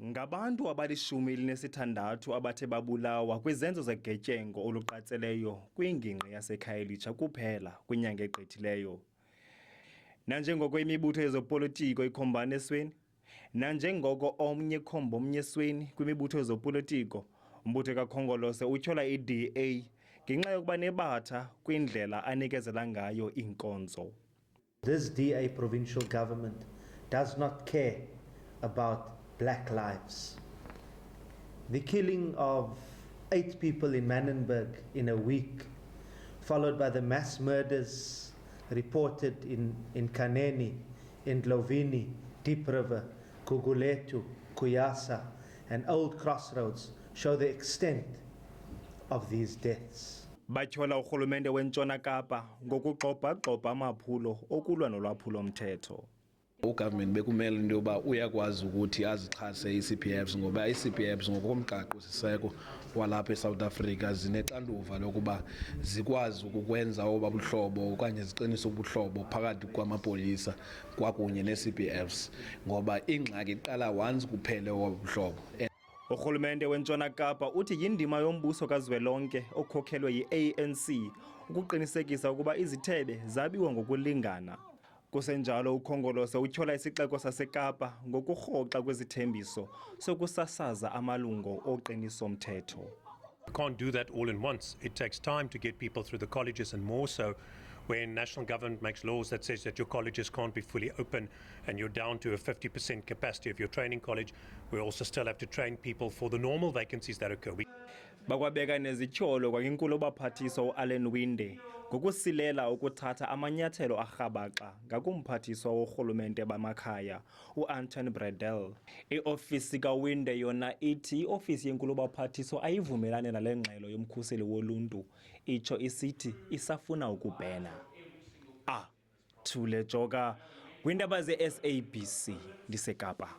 Ngabantu abali-16 abathe babulawa kwizenzo zegetyengo oluqatseleyo kwingingqi yaseKhayelitsha kuphela kwinyanga egqithileyo. Nanjengoko imibutho yezopolitiko ikhombana esweni, nanjengoko omnye ekhomba omnye esweni kwimibutho yezopolitiko, umbutho kaKhongolose utyhola iDA ngenxa yokuba nebatha kwindlela anikezela ngayo iinkonzo. This DA provincial government does not care about black lives. The killing of 8 people in Manenberg in a week, followed by the mass murders reported in Kaneni, in Dlovini, Deep River, Guguletu, Kuyasa, and Old Crossroads, show the extent of these deaths. Batyhola urhulumente weNtshona Kapa ngokugxobha-gxobha amaphulo okulwa nolwaphulo-mthetho. Ugovernment bekumele into yoba uyakwazi ukuthi azixhase ii-CPFs ngoba ii-CPFs ngokomgaqo-siseko walapha eSouth Africa zinexanduva lokuba zikwazi ukukwenza oba buhlobo okanye ziqinise ubuhlobo phakathi kwamapolisa kwakunye nee-CPFs ngoba ingxaki iqala once kuphele oba buhlobo. Urhulumente weNtshona Kapa uthi yindima yombuso kazwelonke okhokhelwe yi-I-ANC ukuqinisekisa ukuba izithebe zabiwa ngokulingana. Kusenjalo uKhongolose utyhola isixeko saseKapa ngokurhoxa kwezithembiso sokusasaza amalungu oqiniso-mthetho. You can't do that all in once. It takes time to get people through the colleges, and more so when national government makes laws that says that your colleges can't be fully open and you're down to a 50% capacity of your training college. We also still have to train people for the normal vacancies that occur. Bakwabeka nezityholo kwakinkulu baphathiswa uAllen Winde ngokusilela ukuthatha amanyathelo arhabaxa ngakumphathiswa worhulumente bamakhaya uAnton Bredel. Iofisi kaWinde yona ithi iofisi yenkulu baphathiswa ayivumelane nale ngxelo yomkhuseli woluntu, itsho isithi isafuna ukubhena. Thule Joka, kwiindaba ze-SABC ndiseKapa.